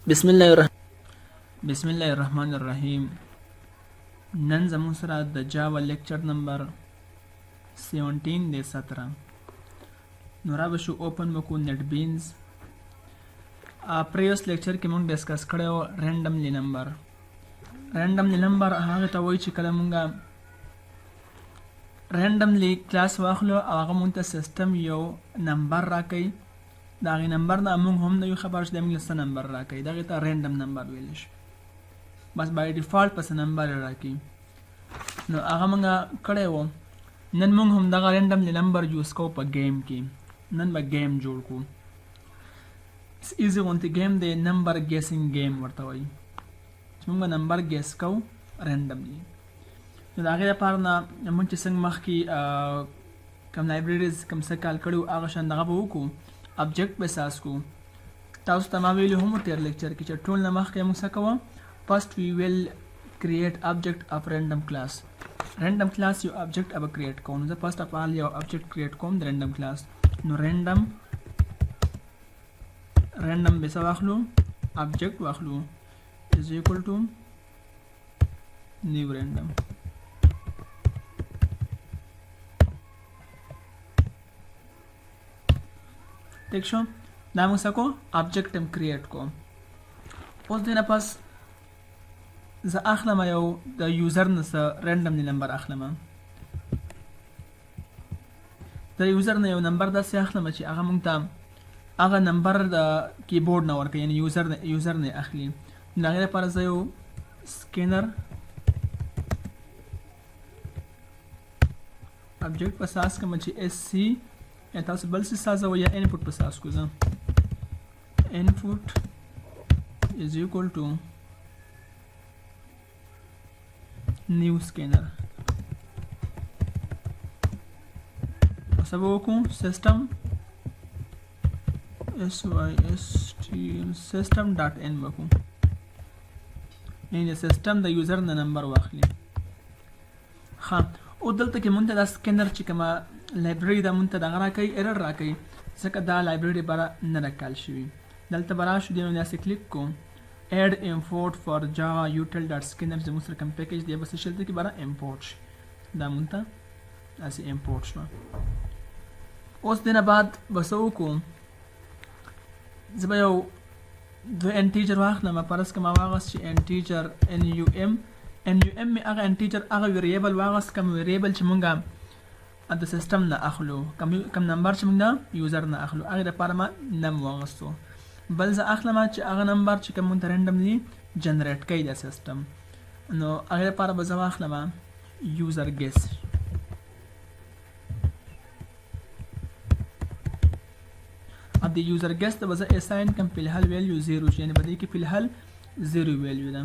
بسم الله الرحمن الرحیم. نن زموږ سره د جاوا لیکچر نمبر 17 دی 17. نو را به شو اوپن وکړو نیټ بینز. پریوس لیکچر کې موږ ډسکس کړی رینډملی نمبر. رینډملی نمبر هغه ته وایي چې کله موږ رینډملی کلاس واخلو او هغه موږ ته سیسټم یو نمبر راکوي. د هغې نمبر نه موږ هم نه یو خبر چې دی موږ له څه نمبر راکوي. دغې ته رینډم نمبر ویلی شي. بس بای ډیفالټ په څه نمبر یې راکوي. نو هغه موږ کړی و. نن موږ هم دغه رینډملی نمبر یوز کوو په گیم کې. نن به گیم جوړ کړو. ایزي غوندې گیم دی، نمبر ګیسینګ گیم ورته وایي چې موږ به نمبر ګیس کوو رینډملی. نو د هغې لپاره نه موږ چې څنګه مخکې کم لایبرریز کم څه کال کړي وو هغه شان دغه به وکړو، ابجیکټ به اساس کړو. تاسو ته ما ویلي هم تېر لیکچر کې چې ټول نه مخکې موږ څه کوو، first we will create object of random class. random class یو object اب create کوم. زه first of all یو object create کوم د random class. نو random به څه واخلو، object واخلو is equal to new random. ٹھیک شو. دا موږ څه کو object هم create کوم. اوس دې نه پس زه اخلم یو د یوزر نه څه رینډملی نمبر اخلم. د یوزر نه یو نمبر داسې اخلم چې هغه موږ ته هغه نمبر د کیبورډ نه ورکوي، یعنې یوزر نه اخلي. د هغې لپاره زه یو سکینر ابجیکټ په اساس کوم چې اس سی یا تاسو بل څه سازوئ یا انپوټ په اساس کو. زه انپوټ از equal to new scanner. سبا وکړو سیسټم system ډاټ ان وکړو، یعنې سیسټم د یوزر نه نمبر واخلي. ښه، او دلته کې مونږ ته دا سکینر چې کومه لایبرري ده مونږ ته دغه راکوي، ایرر راکوي، ځکه دا لایبرري بره نه راکال شوي. دلته به راشو دې نو داسې کلیک کوو add import for java util.scanner زموږ سره کوم پیکیج دی بس شلته کې بره import شي. دا مونږ ته داسې import شوه. اوس دې نه بعد به څه وکړو، زه به یو دوه انټیجر واخلم. فرض که ما واغست چې انټیجر NUM مې هغه انټیجر هغه ویریبل واغست کوم ویریبل چې مونږ د سیسټم نه اخلو، کم نمبر چې مونږ نه یوزر نه اخلو، هغې دپاره ما نم واغستو. بل زه اخلم چې هغه نمبر چې کوم مونږ ته رینډملی جنریټ کوي د سیسټم، نو هغې لپاره به زه واخلم یوزر ګیس. اب د یوزر ګیس ته به زه اساین کوم فی الحال ویلیو 0 شي، یعنې په دې کې فی الحال 0 ویلیو ده.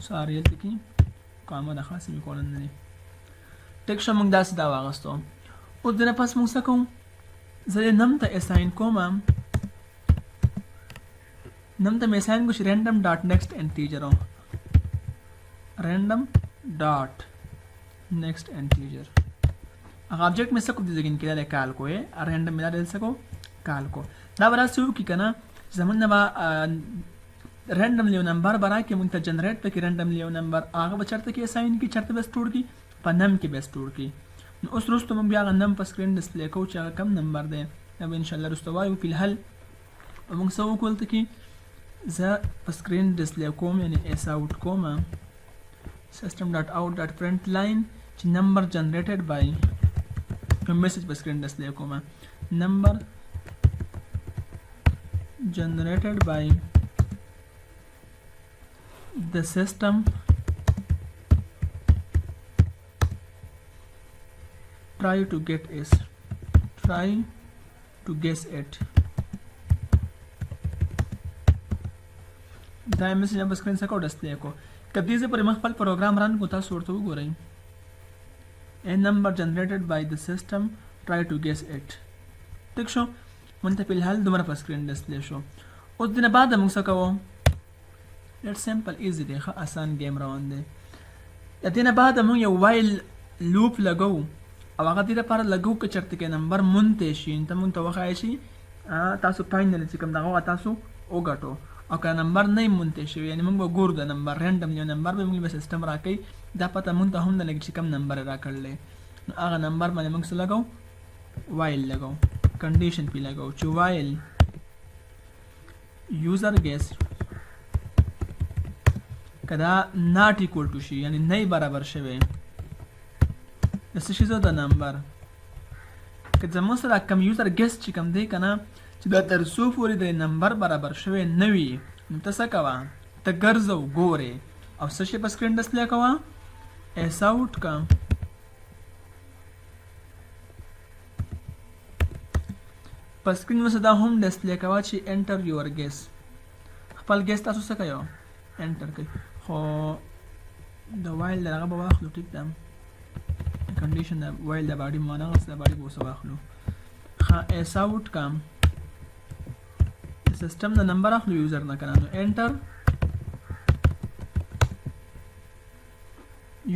ساري هلته کې کامه ده، خاصې مې کولن نه دي. ټیک شه، موږ داسې دا واغستو. اوس د نه پس موږ څه کوو، زه دې نم ته اساین کوم. نم ته مې اساین کوم چې رینډم ډاټ نیکسټ انټیجر او رینډم ډاټ نیکسټ انټیجر. هغه ابجیکټ مې څه کو دې ځای کې دا کال کوی، رینډم مې دا ډېر څه کو کال کو. دا به راسې وکړي که نه، زمونږ نه به رینډملی یو نمبر به راکړي مونږ ته جنریټ پکې رینډملی یو نمبر، هغه به چېرته کې اساین کړي، چېرته به سټور کړي، په نم کې به سټور کړي. نو اوس وروسته موږ بیا هغه نم په سکرین ډسپلی کوو چې هغه کم نمبر دی، دا به انشاءالله وروسته وایو. فی الحال موږ څه وکړو دلته کې، زه په سکرین ډسپلی کوم، یعنې اس آوټ کوم system dot out dot print line چې نمبر جنریټډ بای کوم میسج په سکرین ډسپلی کوم، نمبر generated by the system try to guess it. دا میسج په سکرین څخه ډسپلی کو. کدی زه پر مخ خپل پروګرام رن کو، تاسو ورته وګورئ. a number generated by the system try to guess it. ٹھیک شو، مونږ ته په الحال دومره په سکرین ډسپلی شو. اوس دې نه بعد موږ څه کوو، ډېر سمپل ایزي دی، ښه اسان ګیم روان دی. د دې نه بعد موږ یو وایل لوپ لګوو او هغه دې لپاره لګو که چېرته کې نمبر مونتی شي نو ته مونږ ته وښایه شي تاسو فاینل چې کوم دغه وه تاسو وګټو او که نمبر نه مونتی شوي یعنې مونږ به ګورو د نمبر رینډم یو نمبر به مونږ به سیسټم راکوي دا پته مونږ ته هم نه لګي چې کوم نمبر یې راکړلی نو هغه نمبر باندې مونږ څه لګو وایل لګو کنډیشن پې لګو چې وایل یوزر ګیس که دا ناټ ایکول ټو شي یعنې نه برابر شوی د څه شي د نمبر که زموږ سره کم یوزر ګیس چې کوم دی که نه چې دا تر څو پورې د نمبر برابر شوی نه وي نو ته څه کوه ته ګرځه ګورې او څه شی په سکرین ډسپلی کوه ایس آوټ که په سکرین وسه دا هم ډسپلی کوه چې انټر یور ګیس خپل ګیس تاسو څه کوئ انټر کوئ خو د وایل د هغه به واخلو ټیک ده کنډیشن د وایل د باډي ما نغس د باډي به اوسه واخلو ښه ایس آوټ که د سیسټم د نمبر اخلو یوزر نه که نه نو انټر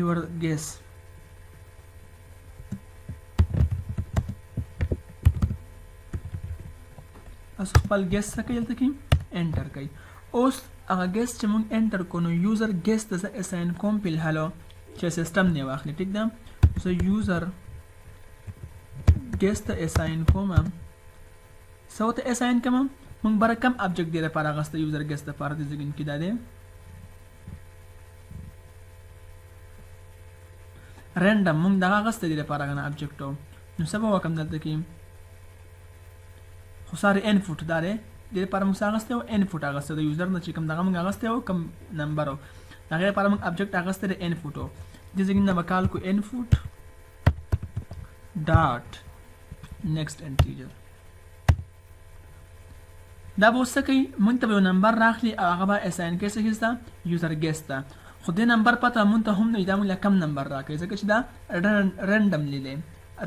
یور ګیس تاسو خپل ګیس څه کوئ دلته کې انټر کوئ اوس هغه ګیس چې موږ انټر کړو نو یوزر ګیس ته زه اساین کوم په الحالو چې سیسټم نه واخلي ټیک ده زه یوزر ګیس ته اساین کوم څه ورته اساین کوم موږ بره کم ابجکټ دی لپاره اخیستی یوزر ګیس دپاره د زګین کې دا دی رینډم موږ دغه اخیستی دی لپاره کنه ابجکټ نو څه به وکړم دلته کې خو ساري انفوټ دا دی دې لپاره موږ څه اخیستی و انفوټ اخیستی د یوزر نه چې کوم دغه موږ اخیستی و کوم نمبر و د هغې لپاره موږ ابجکټ اخیستی دی انفوټ و دې ځای نه به کال کو انفوټ ډاټ نیکسټ انټیجر دا به اوس څه کوي موږ ته به یو نمبر راخلي او هغه به اساین کوي څه ته یوزر ګیس ته خو دې نمبر پته موږ ته هم نه وي دا موږ له کم نمبر راکوي ځکه چې دا رینډملی دی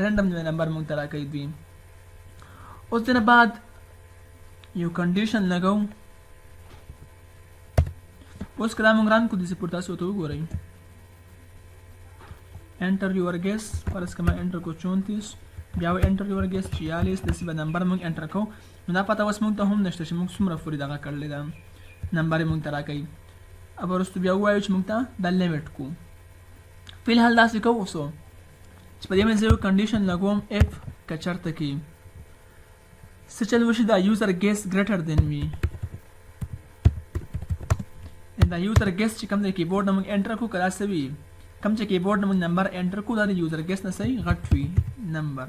رینډملی نمبر موږ ته راکوي دوی اوس دې نه بعد یو کنډیشن لګو اوس که دا موږ ران کړو داسې پورې تاسو ورته وګورئ انټر یور ګیس فرض که ما انټر کو 34 بیا به انټر یور ګیس 46 داسې به نمبر موږ انټر کوو نو دا پته اوس موږ ته هم نشته چې موږ څومره پورې دغه کړلی ده نمبر یې موږ ته راکوي अब वरस्तु بیا وایو چې موږ ته دا لیمټ کو فی الحال داسې کوو اوسو چې په دې باندې زه یو کنډیشن لګوم اف که چېرته کې څه چل وشي دا یوزر ګیس ګریټر دین وي دا یوزر ګیس چې کوم دی کیبورډ نه موږ انټر کړو که دا څه وي کوم چې کیبورډ نه موږ نمبر انټر کړو دا د یوزر ګیس نه صحیح غټ وي نمبر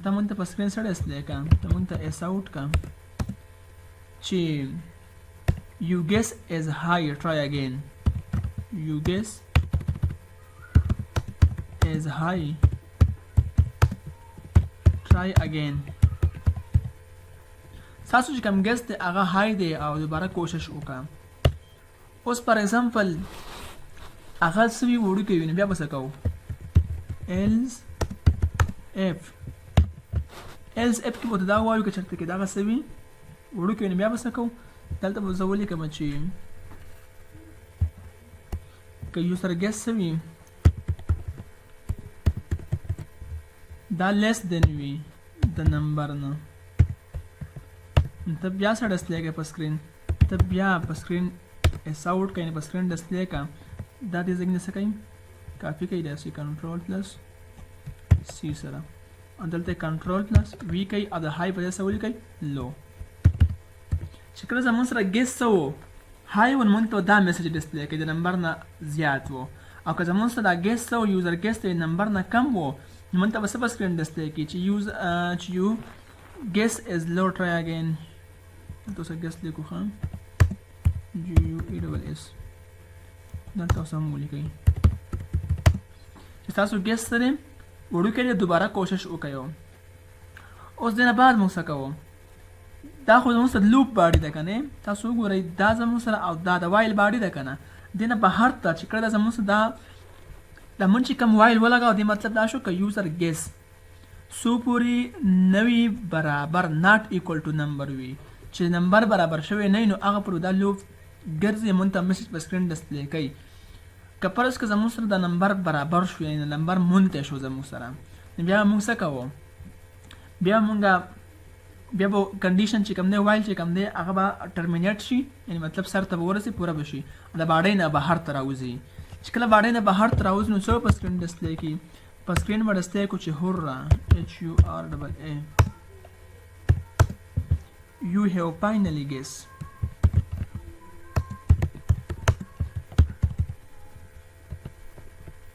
ته موږ ته په سکرین سره ډسپلی کړه ته موږ ته ایس آوټ کړه چې you guess is high try again you guess is high try again تاسو چې کوم ګیس دی هغه های دی او دوباره کوشش وکړه اوس پر ایگزامپل هغه څه وي وړوکی وي نو بیا به څه کوو else if کې به دا وایو که چېرته کې دغه څه وي وړوکی وي نو بیا به څه کوو دلته به زه ولیکم چې که یوزر ګیس څه وي دا لیس دین وي د نمبر نه ته بیا څه ډسپلی کوې په سکرین ته بیا په سکرین ایس آوټ کوې په سکرین ډسپلی کا دا دې ځای نه څه کوي کافي کوي داسې کنټرول پلس سی سره او دلته کنټرول پلس وي کوي او د های په ځای څه ولیکئ لو چې کله زموږ سره ګیس څه و های ون موږ ته دا میسج ډسپلی کوي د نمبر نه زیات و او که زموږ سره دا ګیس څه و یوزر ګیس ته نمبر نه کم و نو موږ ته به څه په سکرین ډسپلی کوي چې یو ګیس از لو ټرای اګین دلته اوسه ګیس لیکو ښه GUESS دلته اوسه هم ولیکئ چې تاسو ګیس څه دی وړوکی دی دوباره کوشش وکئ اوس دې نه بعد موږ څه کوو دا خو زموږ سره لوپ باډي ده که نه تاسو وګورئ دا زموږ سره او دا د وایل باډي ده که نه دې نه بهر ته چې کله دا زموږ سره دا موږ چې کوم وایل ولګاو دې مطلب دا شو که یوزر ګیس څو پورې نه وي برابر ناټ ایکول ټو نمبر وي چې نمبر برابر شوی نه وي نو هغه پورې دا لوپ ګرځي موږ ته میسج په سکرین ډسپلی کوي که فرض که زموږ سره دا نمبر برابر شو یعنې نمبر مونتی شو زموږ سره بیا موږ څه کوو بیا به کنډیشن چې کوم دی وایل چې کوم دی هغه به ټرمینیټ شي یعنی مطلب سر ته به ورسي پوره به شي د باډۍ نه بهر ته راوځي چې کله باډۍ نه بهر ته راوځي نو څه په سکرین ډسپلی کې په سکرین به ډسپلی کو چې هورا HURA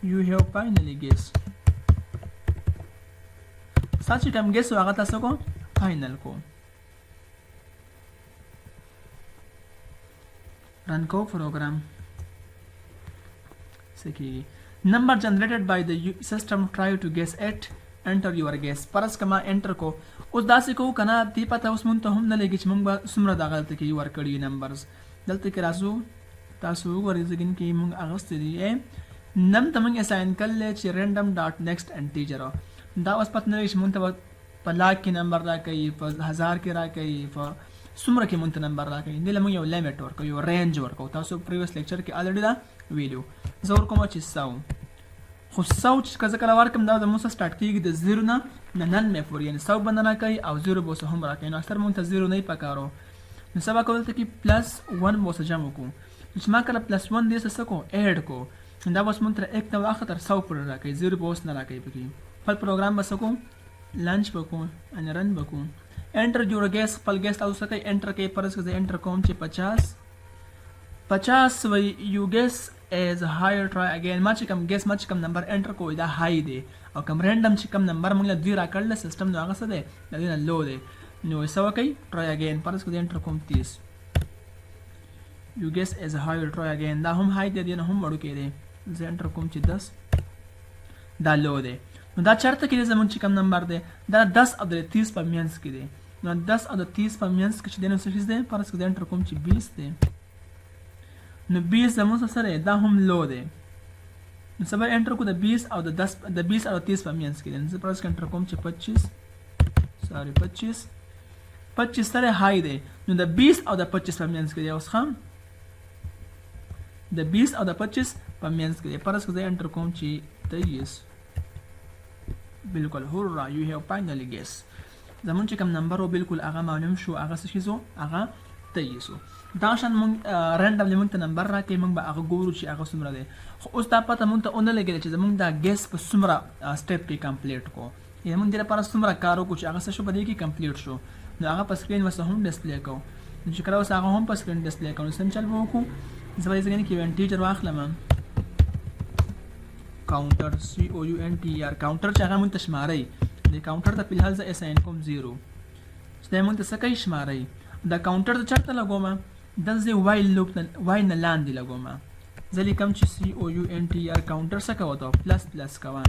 you have finally guessed ساتھ ټایم ګیس هغه تاسو کو فائنل کو رن کو پروګرام سکی نمبر جنریټډ بای د سیستم ټرای ټو ګیس اٹ انټر یور ګیس پرس کما انټر کو اوس داسې کو کنه دی پته اوس مونږ ته هم نه لګی چې مونږ به سمره د غلطه کې ور کړی نمبرز دلته کې راځو تاسو ورزګین کې مونږ اغست دی نم ته مونږ اساین کړل چې random dot next انټیجر دا اوس پته نه چې مونږ ته په لاک کې نمبر راکړي په 1000 کې راکړي په سمره کې مونږ ته نمبر راکړي دله مونږ یو لیمټ ورکو یو رینج ورکو تاسو پریویس لیکچر کې الریډي دا ویډیو زور کوم چې 100 خو 100 چې کله ورکم دا د موږ سٹارټ کیږي د 0 نه 99 پورې یعنی 100 بندنه کوي او 0 به هم راکړي نو اکثر مونږ ته 0 نه پکارو نو سبا کول ته کې +1 به جمع کو چې ما کله +1 دې څه کو اډ کو دا بس مونږ ته 1 نو اخر 100 پورې راکړي 0 به نه راکړي پکې خپل پروګرام بس کو لانچ وکړو ان رن وکړو انټر جوړ ګیس خپل ګیس تاسو ته انټر کې پرس کې انټر کوم چې 50 وی یو ګیس as higher try again ما چې کوم ګیس ما چې کوم نمبر انټر کوی دا های دی او کوم رینډم چې کوم نمبر موږ له دوی راکړل سیستم نو هغه څه دی د دې نه لو دی نو څه وکړي ټرای اگین پرس کې انټر کوم 30 یو ګیس as higher try again دا هم های دی نه هم وړو کې دی زه انټر کوم چې 10 دا لو دی نو دا چرته کې زمونږ چې کوم نمبر دی دا 10 او 30 په مینس کې دی نو 10 او 30 په مینس کې چې د نو څه دی پرس کې انټر کوم چې 20 دی نو 20 زموږ سره دا هم لو دی نو سبا انټر کو د 20 او د 10 د 20 او 30 په مینس کې نو پرس کې انټر کوم چې 25 سره های دی نو د 20 او د 25 په مینس کې دی اوس خام د 20 او د 25 په مینس کې دی پرس کې انټر کوم چې 23 بالکل هورا یو هاف فاینلی ګیس زمون چې کوم نمبر او بالکل هغه معلوم شو هغه څه شیزو هغه 23 دا شان مونږ رانډملی مونږ ته نمبر راکړي مونږ به هغه ګورو چې هغه څومره دی خو اوس دا پته مونږ ته ونه لګېده چې زمونږ دا ګیس په څومره سټیپ کې کمپلیټ کو یا مونږ دې لپاره څومره کار وکړو چې هغه څه شو په دې کې کمپلیټ شو نو هغه په سکرین ورسره هم ډسپلی کوو نو چې کله اوس هغه هم په سکرین ډسپلی کوو نو سم چل به وکړو زه به یې کې انټیجر واخلم کاونټر COUNTER کاونټر چې هغه مونږ ته شمارئ د کاونټر ته فلحال زه اساین کوم 0 چې دا مونږ ته څه کوي شمارئ دا کاونټر ته چرته لګوم دلته وایل لوپ وایل نه لاندې لګوم زه لیکم چې COUNTER کاونټر څه کوه ته پلس کوه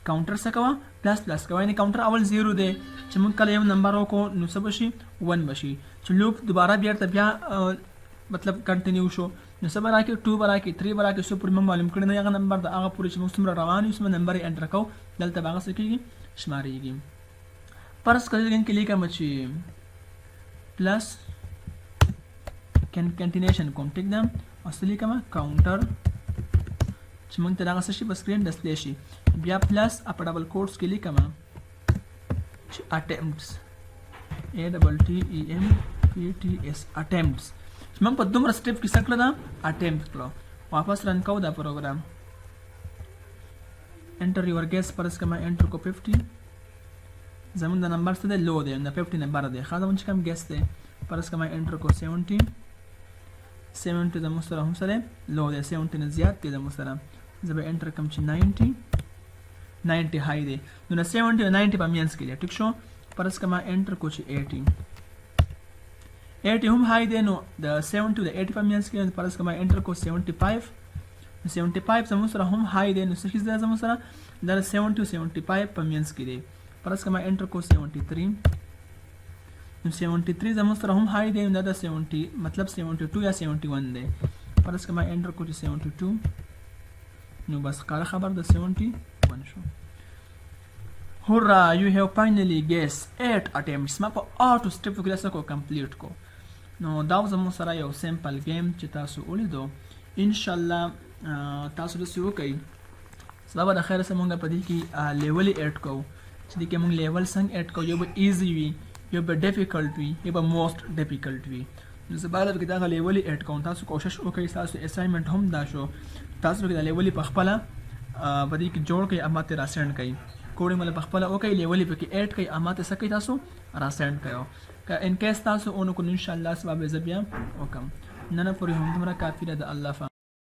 کاونټر څه کوه پلس کوه یعنی کاونټر اول 0 دی چې مونږ کله یو نمبر وکړو نو څه بشي 1 بشي چې لوپ دوباره بیا مطلب کنټینیو شو نو څه به راکړي 2 به راکړي 3 به راکړي څو پورې موږ معلوم کړی نه هغه نمبر د هغه پورې چې موږ څومره روان یو څومره نمبر یې انټر کوو دلته به هغه څه کېږي شمارېږي فرض کړئ کې لیکم چې پلس کنټینیشن کوم ټیک دم اصلي کما کاونټر چې موږ ته دغه څه شي په سکرین ډسپلی شي بیا پلس اپ ډبل کوټس کې لیکم چې اټمپټس ATTEMPTS اټمپټس چې موږ په دومره سټیپ کې سکړه دا اټمپټ کړو واپس رن کوو دا پروګرام انټر یور ګیس پرس کما انټر کو 50 زمون د نمبر څه دی لو دی نو 50 نمبر دی خاصه چې کوم ګیس دی پرس کما انټر کو 70 د مستر هم سره لو دی 70 نه زیات دی د مستر زه به انټر کوم چې 90 های دی نو 70 او 90 په مینس کې دی ټیک شو پرس کما انټر کو چې 80 هم های دی نو د 70 د 80 په مینس کې پرس کما انټر کو 75 زمون سره هم های دی نو څه کیږي زمون سره د 70 او 75 په مینس کې دی پرس کما انټر کو 73 نو 73 زمون سره هم های دی نو د 70 مطلب 72 یا 71 دی پرس کما انټر کو 72 نو بس کار خبر د 71 شو هورا یو هاف فاینلی ګیس 8 اټمپټس ما په آټو سټیپ کې سره کو کمپلیټ کو نو دا زمون سره یو سیمپل گیم چې تاسو ولیدو ان شاء الله تاسو د سیو کوي سبب د خیر سره مونږ په دې کې لیول اډ کوو چې دې کې مونږ لیول څنګه اډ کوو، یو به ایزی وي، یو به ډیفیکلټ وي، یو به موست ډیفیکلټ وي. نو زه به کې دا لیول اډ کوم. تاسو کوشش وکړئ تاسو اساینمنت هم دا شو تاسو کې دا لیول په خپل په دې کې جوړ کړئ اما ته را سند کړئ کوډینګ مله په خپل وکړئ لیول په کې اډ کړئ اما ته سکه تاسو را سند کړئ که ان کیس تاسو اونکو ان شاء الله سبب زبیا وکم نن پورې هم تمره کافی ده. الله